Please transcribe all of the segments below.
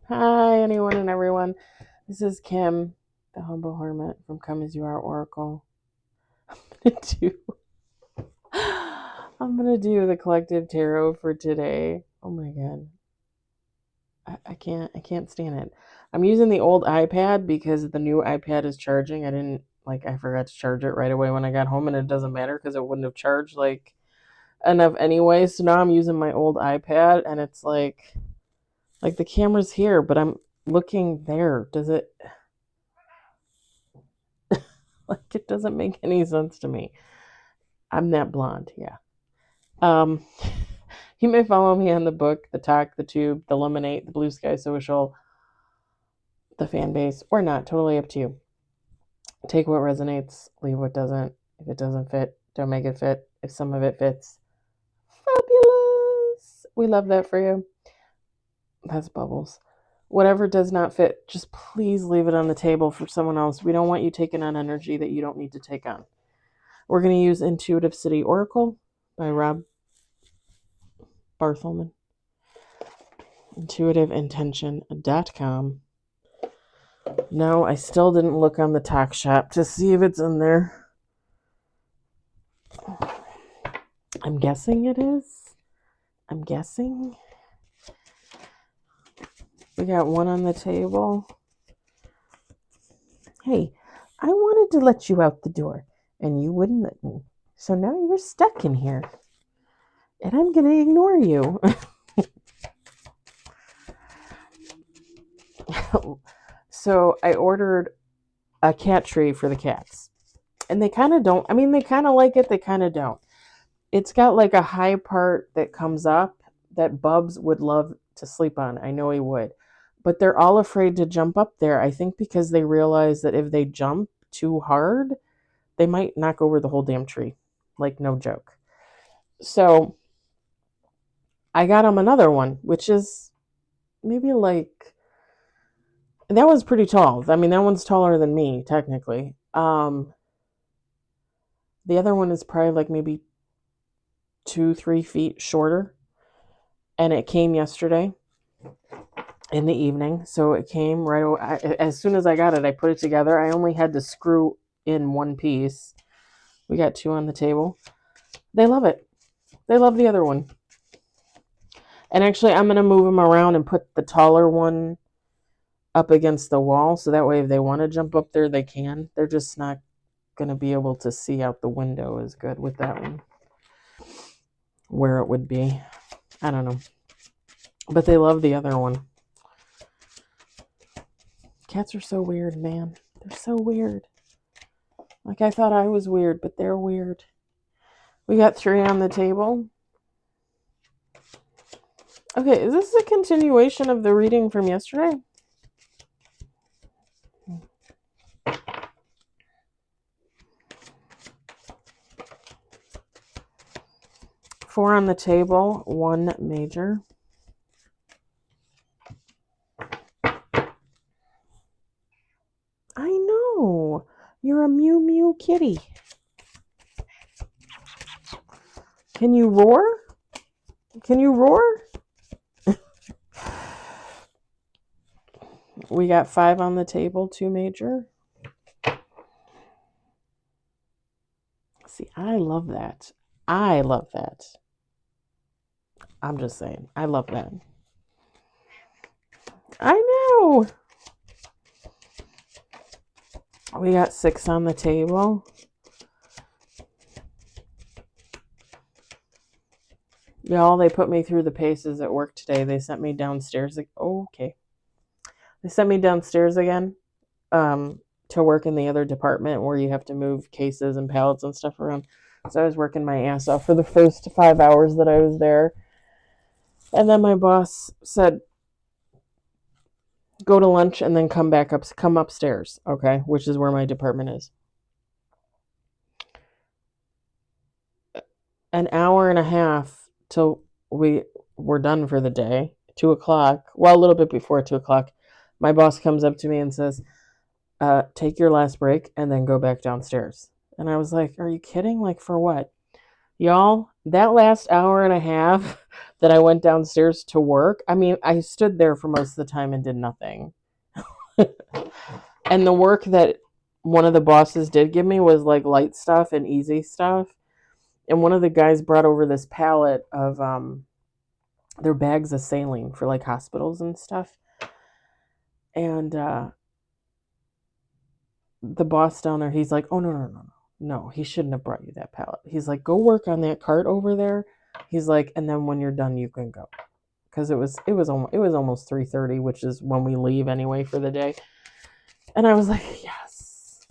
Hi, anyone and everyone. This is Kim, the Humble Hermit from Come As You Are Oracle. I'm gonna do, I'm gonna do the collective tarot for today. Oh my god, I can't stand it. I'm using the old iPad because the new iPad is charging. I forgot to charge it right away when I got home, and it doesn't matter because it wouldn't have charged enough anyway. So now I'm using my old iPad, and it's like the camera's here, but I'm looking there. Does it? It doesn't make any sense to me. I'm that blonde, yeah. Um, you may follow me on the book, the talk, the tube, the lemonade, the blue sky social, the fan base, or not. Totally up to you. Take what resonates, leave what doesn't. If it doesn't fit, don't make it fit. If some of it fits, fabulous. We love that for you. That's bubbles. Whatever does not fit, just please leave it on the table for someone else. We don't want you taking on energy that you don't need to take on. We're going to use Intuitive City Oracle by Rob Barthelman. IntuitiveIntention.com. No, I still didn't look on the talk shop to see if it's in there. I'm guessing it is. I'm guessing. We got one on the table. Hey, I wanted to let you out the door, and you wouldn't let me. So now you're stuck in here. And I'm going to ignore you. So I ordered a cat tree for the cats. And they kind of don't. I mean, they kind of like it. They kind of don't. It's got like a high part that comes up that Bubs would love to sleep on. I know he would. But they're all afraid to jump up there. I think because they realize that if they jump too hard, they might knock over the whole damn tree. Like, no joke. So I got him another one, which is maybe that one's pretty tall. I mean, that one's taller than me, technically. The other one is probably like maybe 2-3 feet shorter. And it came yesterday in the evening. So it came right away. As soon as I got it, I put it together. I only had to screw in one piece. We got two on the table. They love it. They love the other one. And actually, I'm going to move them around and put the taller one up against the wall. So that way, if they want to jump up there, they can. They're just not going to be able to see out the window as good with that one. Where it would be. I don't know. But they love the other one. Cats are so weird, man. They're so weird. Like, I thought I was weird, but they're weird. We got 3 on the table. Okay, is this a continuation of the reading from yesterday? Four on the table, 1 major. I know. You're a Mew Mew kitty. Can you roar? Can you roar? We got 5 on the table, 2 major. See, I love that. I love that. I'm just saying. I love that. I know. We got 6 on the table. Y'all, they put me through the paces at work today. They sent me downstairs. Okay. They sent me downstairs again to work in the other department where you have to move cases and pallets and stuff around. So I was working my ass off for the first 5 hours that I was there. And then my boss said, go to lunch and then come upstairs, okay, which is where my department is. An hour and a half till we were done for the day, 2 o'clock, well, a little bit before 2 o'clock, my boss comes up to me and says, take your last break and then go back downstairs. And I was like, are you kidding? Like, for what? Y'all, that last hour and a half that I went downstairs to work, I mean, I stood there for most of the time and did nothing. And the work that one of the bosses did give me was like light stuff and easy stuff. And one of the guys brought over this pallet of their bags of saline for like hospitals and stuff. And the boss down there, he's like, "Oh no, he shouldn't have brought you that pallet." He's like, "Go work on that cart over there." He's like, "And then when you're done, you can go." Because it was almost 3:30, which is when we leave anyway for the day. And I was like, yes,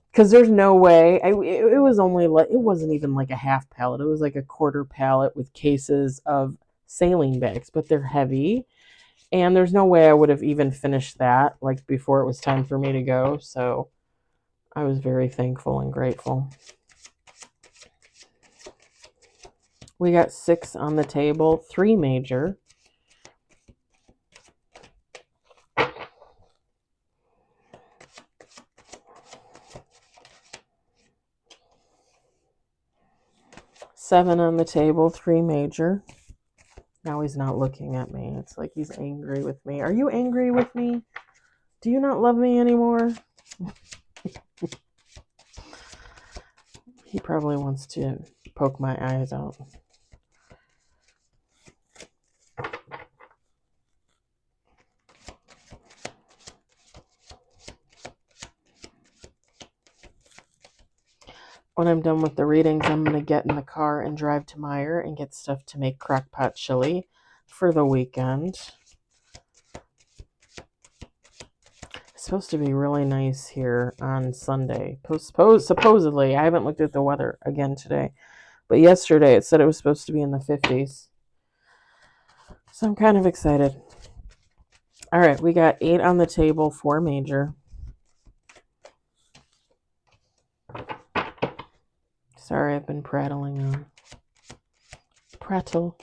because there's no way. It was only like, it wasn't even like a half pallet. It was like a quarter pallet with cases of saline bags, but they're heavy, and there's no way I would have even finished that like before it was time for me to go. So I was very thankful and grateful. We got 6 on the table, 3 major. Seven on the table, 3 major. Now he's not looking at me. It's like he's angry with me. Are you angry with me? Do you not love me anymore? He probably wants to poke my eyes out. When I'm done with the readings, I'm going to get in the car and drive to Meijer and get stuff to make crockpot chili for the weekend. It's supposed to be really nice here on Sunday. Supposedly, I haven't looked at the weather again today, but yesterday it said it was supposed to be in the 50s. So I'm kind of excited. All right, we got 8 on the table, 4 major. Sorry, I've been prattling on. Prattle.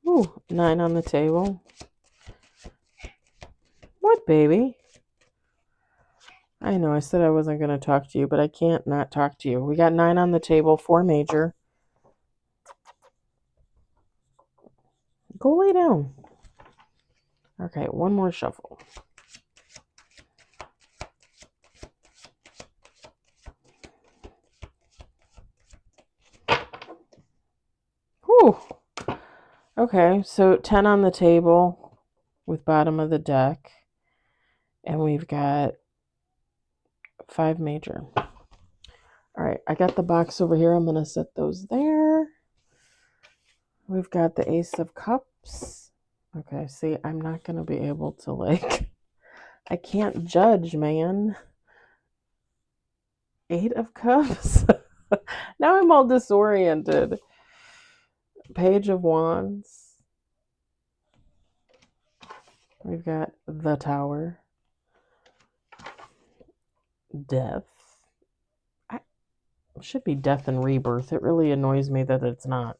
Ooh, 9 on the table. What, baby? I know I said I wasn't going to talk to you, but I can't not talk to you. We got 9 on the table, 4 major. Go lay down. Okay, one more shuffle. Whew. Okay, so 10 on the table with bottom of the deck. And we've got 5 major. All right, I got the box over here. I'm going to set those there. We've got the Ace of Cups. Okay, see, I'm not going to be able to, like, I can't judge, man. 8 of Cups. Now I'm all disoriented. Page of Wands. We've got the Tower. Death. It should be Death and Rebirth. It really annoys me that it's not.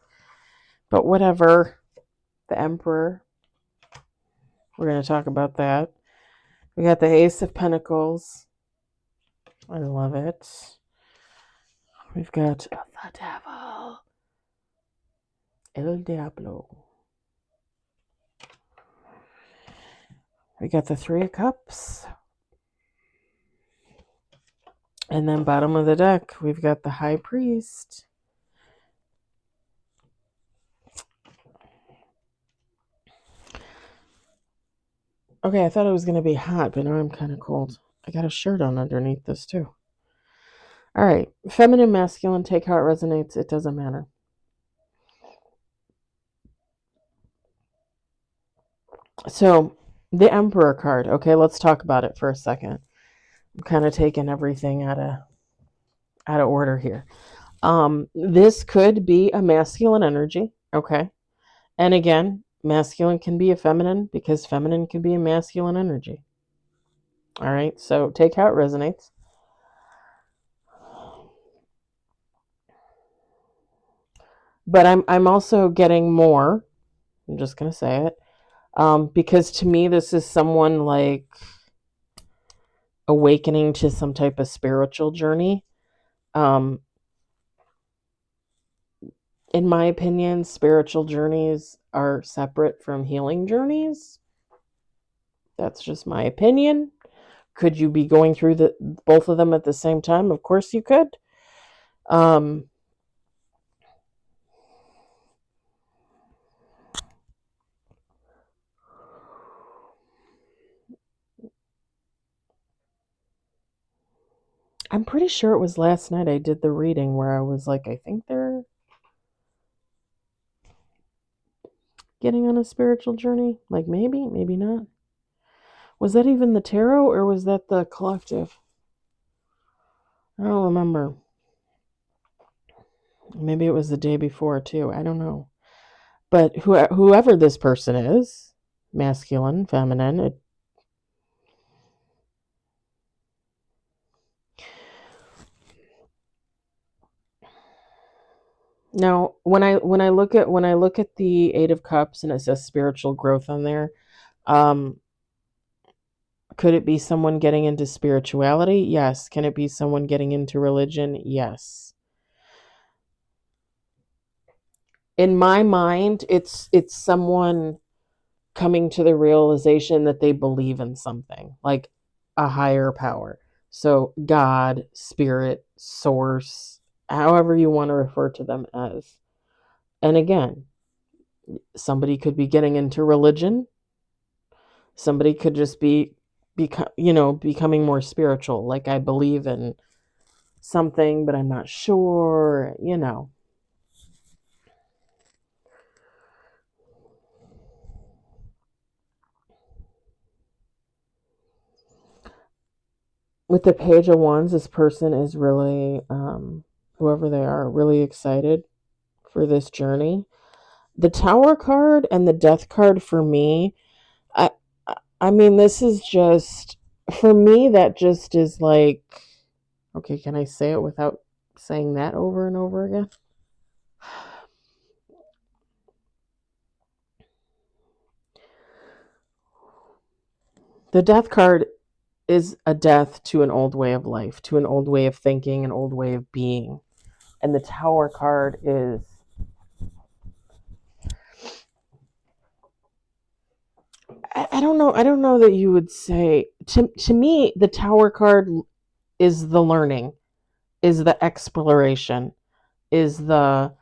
But whatever. The Emperor. We're going to talk about that. We got the Ace of Pentacles. I love it. We've got the Devil. El Diablo. We got the 3 of Cups. And then bottom of the deck, we've got the High Priest. Okay, I thought it was going to be hot, but now I'm kind of cold. I got a shirt on underneath this too. All right, feminine, masculine, take how it resonates. It doesn't matter. So, the Emperor card. Okay, let's talk about it for a second. I'm kind of taking everything out of order here. This could be a masculine energy. Okay, and again, masculine can be a feminine because feminine can be a masculine energy. All right, so take how it resonates. But I'm also getting more. I'm just gonna say it. Because to me, this is someone like awakening to some type of spiritual journey. Um, in my opinion, spiritual journeys are separate from healing journeys. That's just my opinion. Could you be going through both of them at the same time? Of course you could. Um, I'm pretty sure it was last night I did the reading where I was like, I think they're getting on a spiritual journey. Like maybe, maybe not. Was that even the tarot or was that the collective? I don't remember. Maybe it was the day before too. I don't know. But whoever this person is, masculine, feminine, now when I look at the Eight of Cups and it says spiritual growth on there, um, could it be someone getting into spirituality? Yes. Can it be someone getting into religion? Yes. In my mind, it's someone coming to the realization that they believe in something, like a higher power. So God, spirit, source, however you want to refer to them as. And again, somebody could be getting into religion. Somebody could just becoming more spiritual, like I believe in something, but I'm not sure. With the Page of Wands, this person is really, whoever they are, really excited for this journey. The Tower card and the Death card for me, I, I mean, this is just, for me, that just is like, okay, can I say it without saying that over and over again? The Death card is a death to an old way of life, to an old way of thinking, an old way of being. And the Tower card is, I don't know. I don't know that you would say, to me, the Tower card is the learning, is the exploration, is the,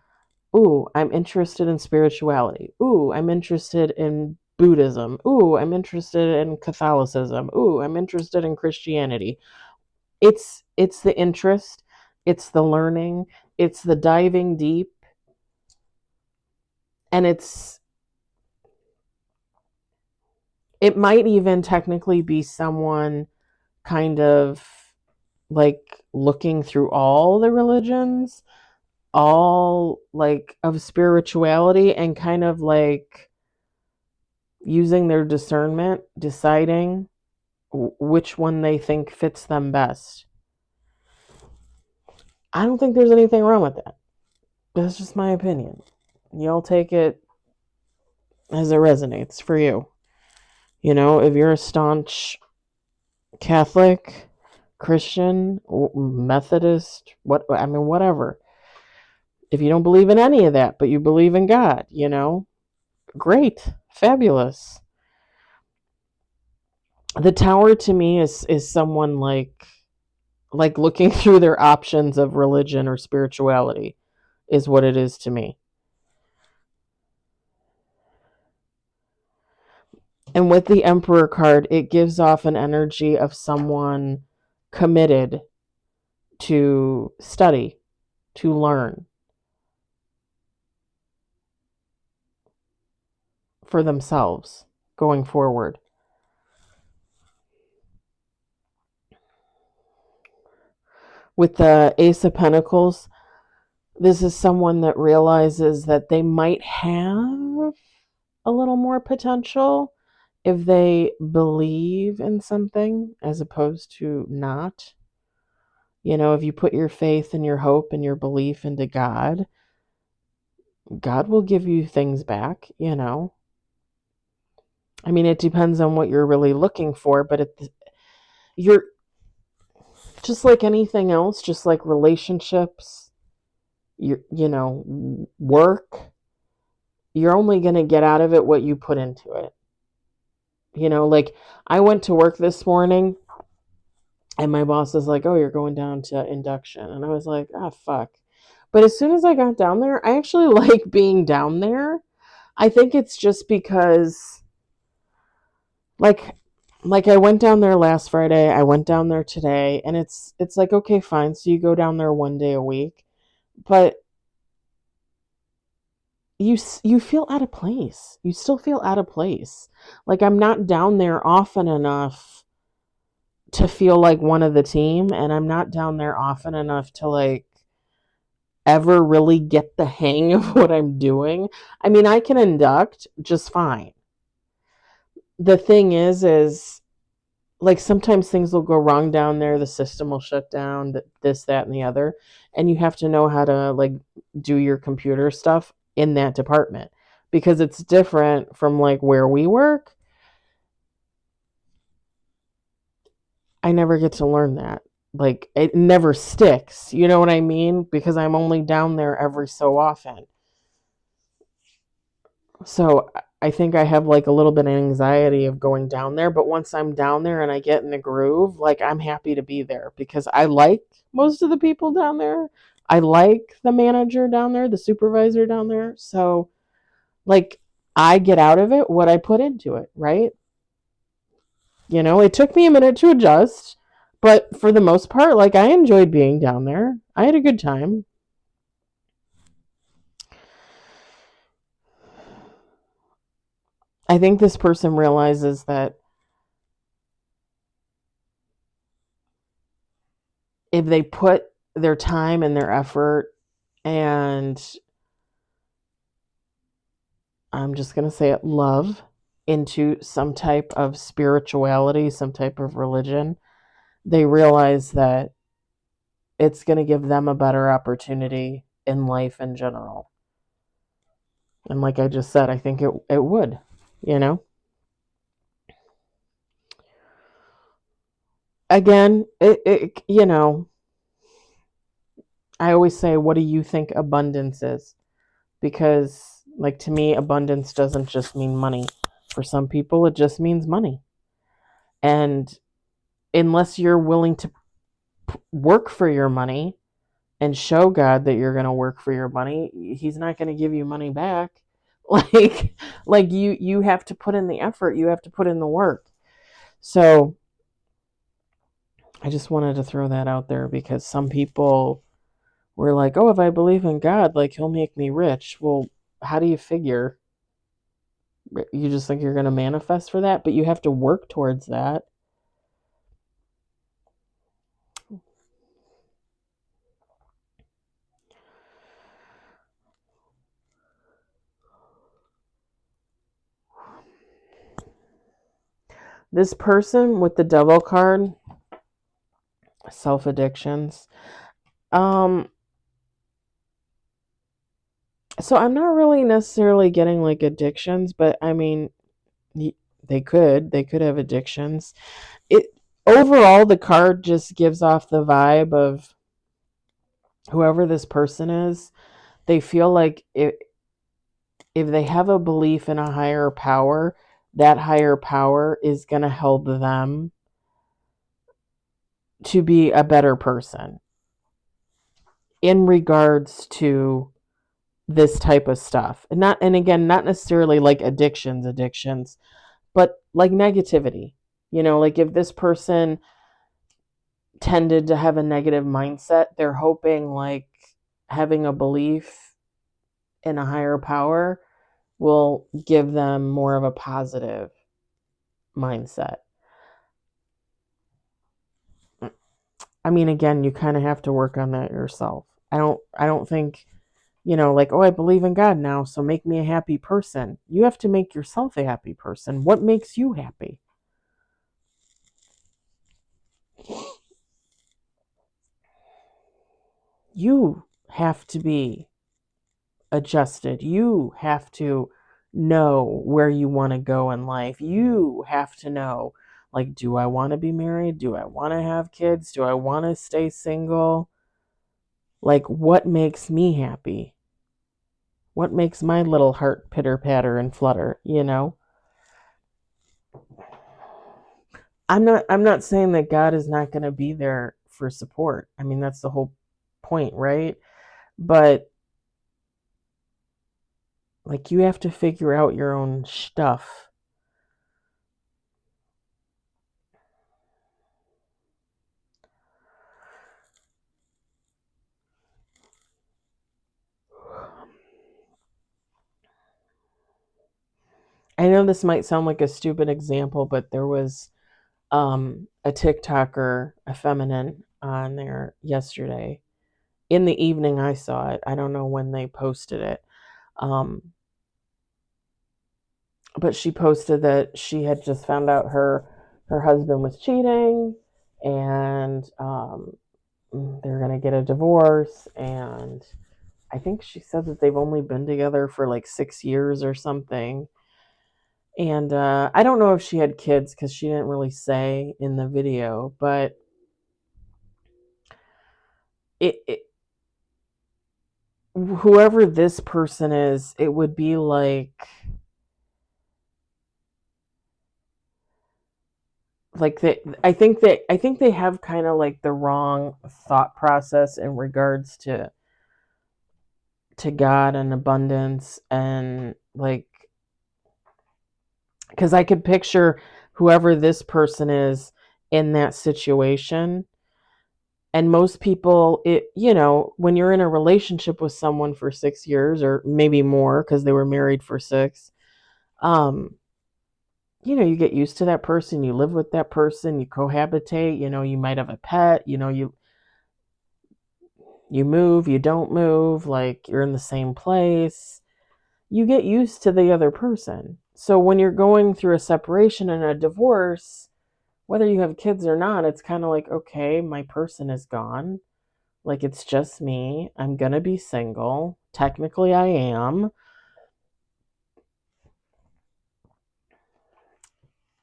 ooh, I'm interested in spirituality. Ooh, I'm interested in Buddhism. Ooh, I'm interested in Catholicism. Ooh, I'm interested in Christianity. It's the interest, it's the learning, it's the diving deep, and it might even technically be someone kind of like looking through all the religions, all like of spirituality, and kind of like using their discernment, deciding which one they think fits them best. I don't think there's anything wrong with that. That's just my opinion. Y'all take it as it resonates for you. If you're a staunch Catholic, Christian, Methodist, whatever. If you don't believe in any of that, but you believe in God, great, fabulous. The Tower to me is someone like looking through their options of religion or spirituality is what it is to me. And with the Emperor card, it gives off an energy of someone committed to study, to learn for themselves going forward. With the Ace of Pentacles, this is someone that realizes that they might have a little more potential if they believe in something as opposed to not. If you put your faith and your hope and your belief into God, God will give you things back. I mean, it depends on what you're really looking for, but you're just like anything else, just like relationships, work, you're only going to get out of it what you put into it. Like I went to work this morning and my boss was like, "Oh, you're going down to induction." And I was like, "Ah, fuck." But as soon as I got down there, I actually like being down there. I think it's just because like I went down there last Friday, I went down there today, and it's like, okay, fine. So you go down there one day a week, but you feel out of place. You still feel out of place. Like I'm not down there often enough to feel like one of the team, and I'm not down there often enough to like ever really get the hang of what I'm doing. I mean, I can induct just fine. The thing is like sometimes things will go wrong down there, the system will shut down, this, that, and the other, and you have to know how to like do your computer stuff in that department because it's different from like where we work. I never get to learn that. Like it never sticks, you know what I mean? Because I'm only down there every so often. So I think I have like a little bit of anxiety of going down there, but once I'm down there and I get in the groove, like I'm happy to be there because I like most of the people down there. I like the manager down there, the supervisor down there. So like I get out of it what I put into it, right? It took me a minute to adjust, but for the most part, like I enjoyed being down there. I had a good time. I think this person realizes that if they put their time and their effort and I'm just going to say it, love into some type of spirituality, some type of religion, they realize that it's going to give them a better opportunity in life in general. And like I just said, I think it would, you know? Again, I always say, what do you think abundance is? Because, like, to me, abundance doesn't just mean money. For some people, it just means money. And unless you're willing to work for your money and show God that you're going to work for your money, he's not going to give you money back. Like you have to put in the effort, you have to put in the work. So I just wanted to throw that out there because some people were like, "Oh, if I believe in God, like he'll make me rich." Well, how do you figure? You just think you're going to manifest for that, but you have to work towards that. This person with the devil card, self addictions. So I'm not really necessarily getting like addictions, but I mean, they could have addictions. It overall the card just gives off the vibe of whoever this person is. They feel like if they have a belief in a higher power, that higher power is going to help them to be a better person in regards to this type of stuff. And again, not necessarily like addictions, but like negativity. Like if this person tended to have a negative mindset, they're hoping like having a belief in a higher power will give them more of a positive mindset. I mean, again, you kind of have to work on that yourself. I don't think, like, "Oh, I believe in God now, so make me a happy person." You have to make yourself a happy person. What makes you happy? You have to be adjusted. You have to know where you want to go in life. You have to know, like, do I want to be married? Do I want to have kids? Do I want to stay single? Like, what makes me happy? What makes my little heart pitter patter and flutter, you know? I'm not saying that God is not going to be there for support. I mean, that's the whole point, right? But like, you have to figure out your own stuff. I know this might sound like a stupid example, but there was a TikToker, a feminine, on there yesterday. In the evening, I saw it. I don't know when they posted it. Um, but she posted that she had just found out her husband was cheating, and they're gonna get a divorce. And I think she said that they've only been together for like 6 years or something. And I don't know if she had kids because she didn't really say in the video, but it whoever this person is, it would be like they I think they have kind of like the wrong thought process in regards to God and abundance, and like, because I could picture whoever this person is in that situation. And most people, when you're in a relationship with someone for 6 years or maybe more because they were married for six, um, you get used to that person, you live with that person, you cohabitate, you might have a pet, you move, you don't move, like you're in the same place. You get used to the other person. So when you're going through a separation and a divorce, whether you have kids or not, it's kind of like, okay, my person is gone. Like, it's just me. I'm going to be single. Technically, I am.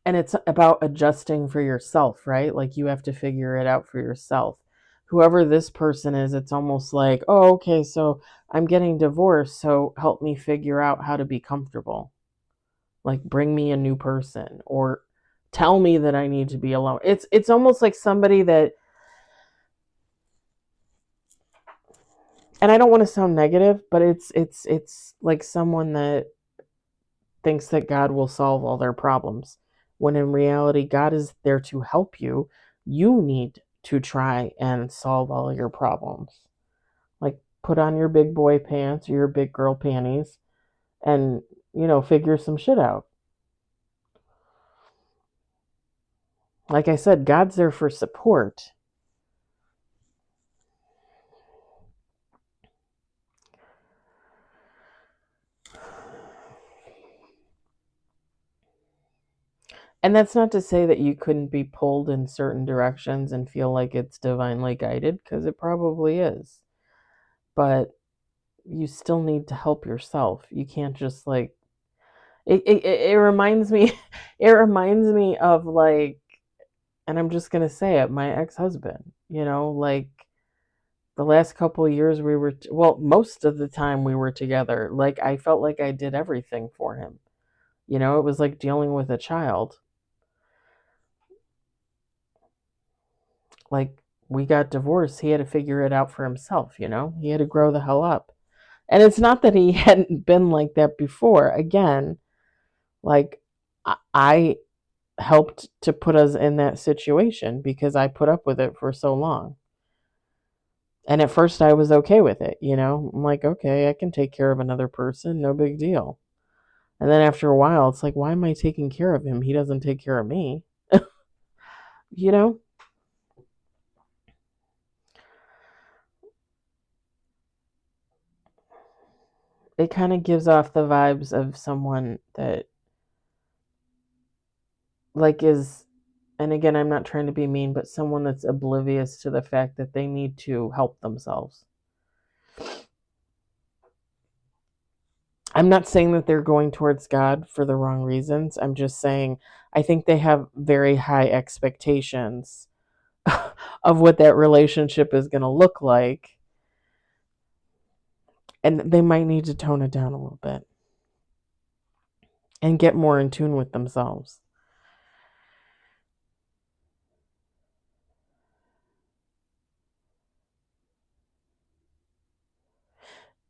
And it's about adjusting for yourself, right? Like, you have to figure it out for yourself. Whoever this person is, it's almost like, oh, okay, so I'm getting divorced, so help me figure out how to be comfortable. Like, bring me a new person, or tell me that I need to be alone. It's almost like somebody that, and I don't want to sound negative, but it's like someone that thinks that God will solve all their problems, when in reality, God is there to help you. You need to try and solve all your problems. Like, put on your big boy pants or your big girl panties and, figure some shit out. Like I said, God's there for support. And that's not to say that you couldn't be pulled in certain directions and feel like it's divinely guided, because it probably is. But you still need to help yourself. You can't just like it reminds me it reminds me of, like, and I'm just gonna say it, my ex-husband. Like, the last couple of years we were well, most of the time we were together, like, I felt like I did everything for him. It was like dealing with a child. Like, we got divorced, he had to figure it out for himself. He had to grow the hell up. And it's not that he hadn't been like that before. Again, like, I helped to put us in that situation because I put up with it for so long. And at first I was okay with it. I'm like, okay, I can take care of another person, no big deal. And then after a while, it's like, why am I taking care of him? He doesn't take care of me. you know? It kind of gives off the vibes of someone that, like, is, and again, I'm not trying to be mean, but someone that's oblivious to the fact that they need to help themselves. I'm not saying that they're going towards God for the wrong reasons. I'm just saying I think they have very high expectations of what that relationship is going to look like. And they might need to tone it down a little bit and get more in tune with themselves.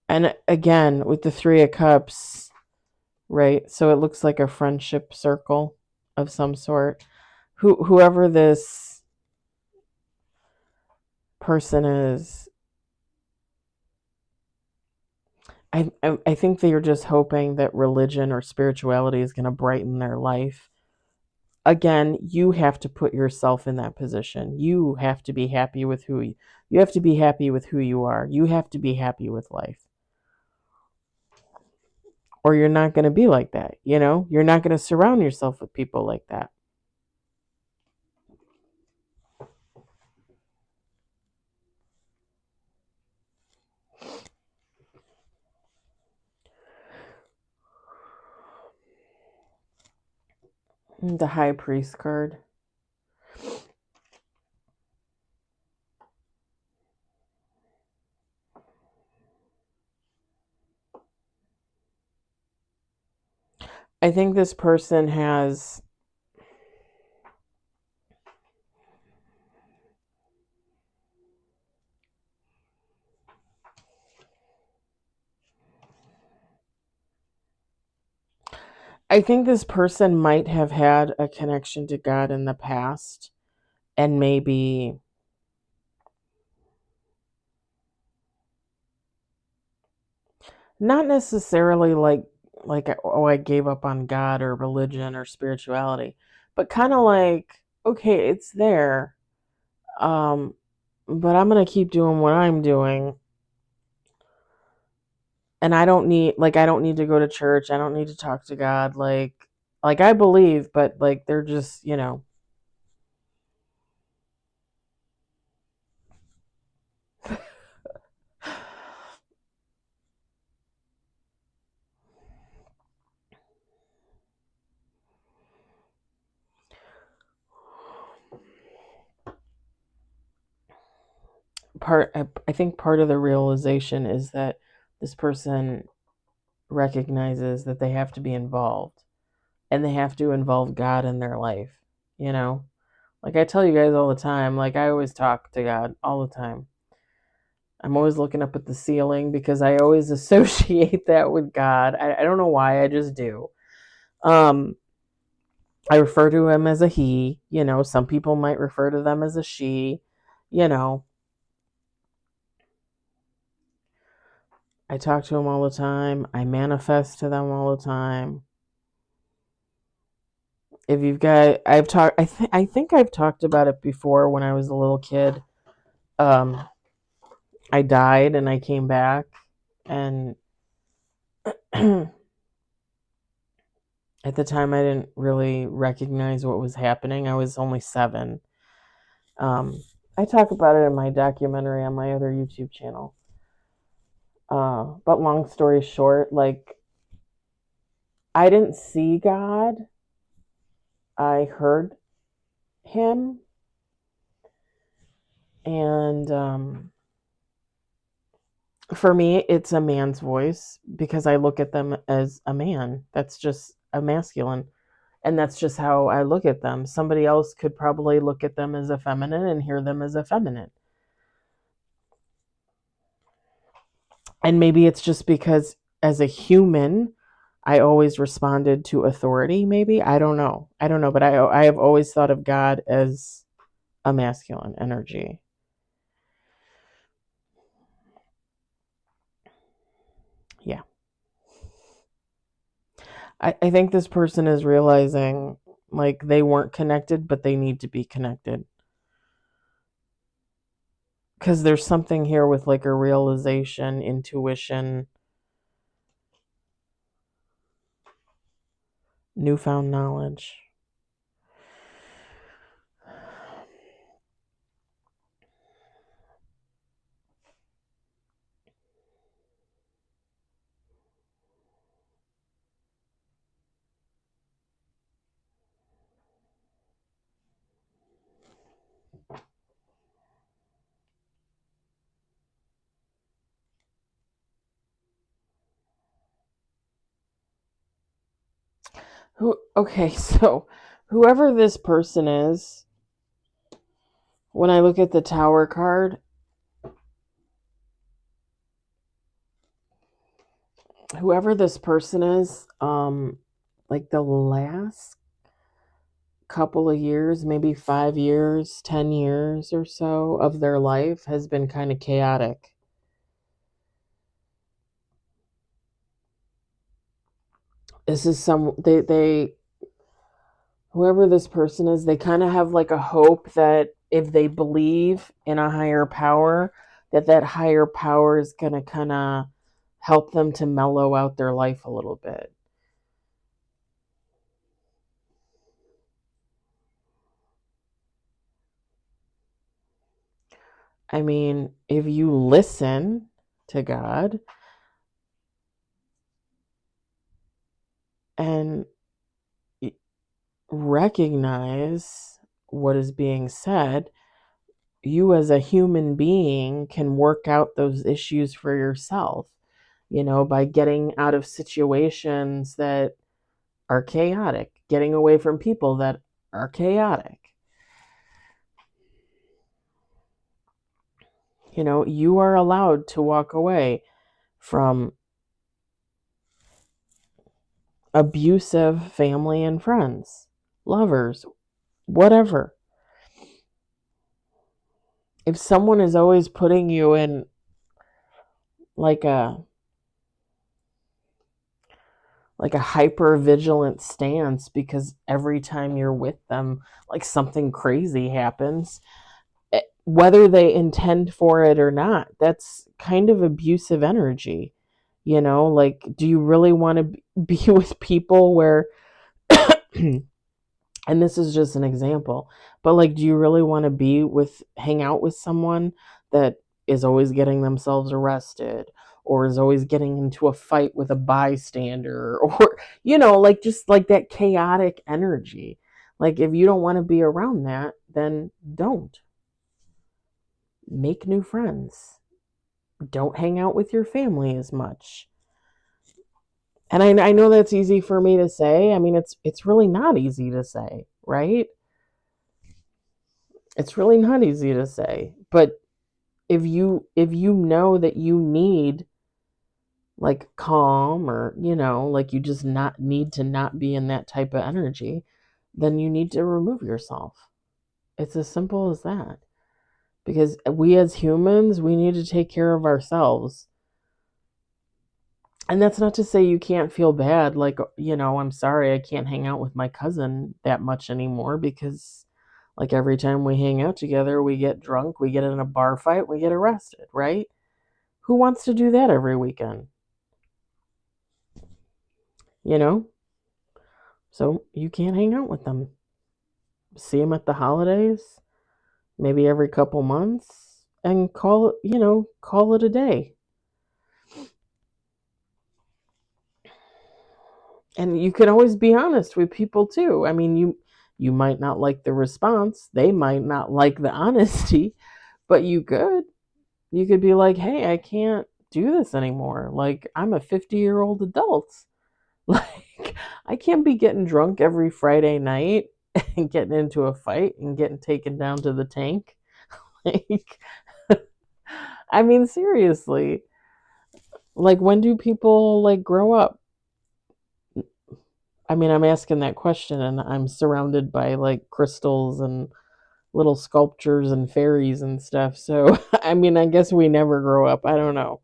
And again, with the Three of Cups, right? So it looks like a friendship circle of some sort. Whoever this person is, I think they're just hoping that religion or spirituality is going to brighten their life. Again, you have to put yourself in that position. You have to be happy with you have to be happy with who you are. You have to be happy with life. Or you're not going to be like that, you know? You're not going to surround yourself with people like that. The High Priest card. I think this person has I think this person might have had a connection to God in the past and maybe not necessarily like oh, I gave up on God or religion or spirituality, but kind of like okay, it's there. Um but I'm going to keep doing what I'm doing, and I don't need to go to church. I don't need to talk to God like I believe, but like they're just, you know, I think part of the realization is that this person recognizes that they have to be involved and they have to involve God in their life, you know? Like I tell you guys all the time, like I always talk to God all the time. I'm always looking up at the ceiling because I always associate that with God. I don't know why, I just do. Um, I refer to him as a he, you know, some people might refer to them as a she, you know. I talk to them all the time. I manifest to them all the time. If you've got, I think I've talked about it before when I was a little kid. Um, I died and I came back, and at the time I didn't really recognize what was happening. I was only 7. Um, I talk about it in my documentary on my other YouTube channel. But long story short, like I didn't see God. I heard him, and for me, it's a man's voice because I look at them as a man. That's just a masculine. And that's just how I look at them. Somebody else could probably look at them as a feminine and hear them as a feminine. And maybe it's just because as a human, I always responded to authority, maybe. I don't know. I don't know. But I have always thought of God as a masculine energy. Yeah. I think this person is realizing like they weren't connected, but they need to be connected. Because there's something here with like a realization, intuition, newfound knowledge. Okay, so whoever this person is, when I look at the Tower card, whoever this person is, like the last couple of years, maybe 5 years, 10 years or so of their life has been kind of chaotic. This is they whoever this person is, they kind of have like a hope that if they believe in a higher power, that higher power is going to kind of help them to mellow out their life a little bit. I mean, if you listen to God and recognize what is being said, you as a human being can work out those issues for yourself, by getting out of situations that are chaotic, getting away from people that are chaotic. You are allowed to walk away from abusive family and friends, lovers, whatever. If someone is always putting you in like a hyper vigilant stance because every time you're with them, like something crazy happens, whether they intend for it or not, that's kind of abusive energy. Like, do you really want to be with people where, and this is just an example, but like, do you really want to hang out with someone that is always getting themselves arrested or is always getting into a fight with a bystander or, like just like that chaotic energy? Like, if you don't want to be around that, then don't. Make new friends. Don't hang out with your family as much. And I know that's easy for me to say. I mean, it's really not easy to say, right? It's really not easy to say. But if you know that you need like calm, or like you just not need to not be in that type of energy, then you need to remove yourself. It's as simple as that. Because we as humans, we need to take care of ourselves. And that's not to say you can't feel bad, like, I'm sorry I can't hang out with my cousin that much anymore because, like, every time we hang out together, we get drunk, we get in a bar fight, we get arrested, right? Who wants to do that every weekend? You know? So you can't hang out with them. See them at the holidays, maybe every couple months, and call it a day. And you can always be honest with people too. I mean, you might not like the response, they might not like the honesty, but you could be like, "Hey, I can't do this anymore. Like, I'm a 50-year-old adult. Like, I can't be getting drunk every Friday night and getting into a fight and getting taken down to the tank." Like, I mean, seriously. Like, when do people like grow up? I mean, I'm asking that question and I'm surrounded by like crystals and little sculptures and fairies and stuff. So, I mean, I guess we never grow up. I don't know.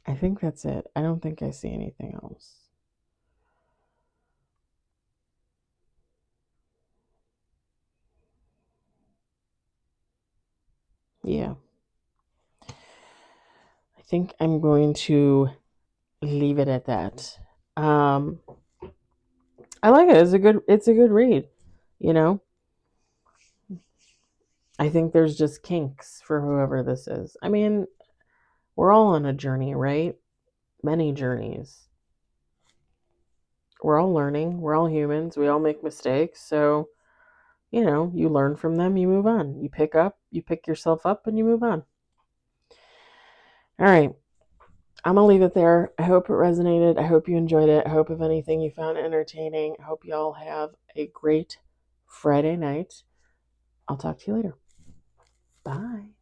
I think that's it. I don't think I see anything else. Yeah. I think I'm going to leave it at that. Um I like it. It's a good read, you know. I think there's just kinks for whoever this is. I mean, we're all on a journey, right? Many journeys. We're all learning. We're all humans. We all make mistakes. So you learn from them, you move on. You pick yourself up, and you move on. All right. I'm going to leave it there. I hope it resonated. I hope you enjoyed it. I hope, if anything, you found it entertaining. I hope you all have a great Friday night. I'll talk to you later. Bye.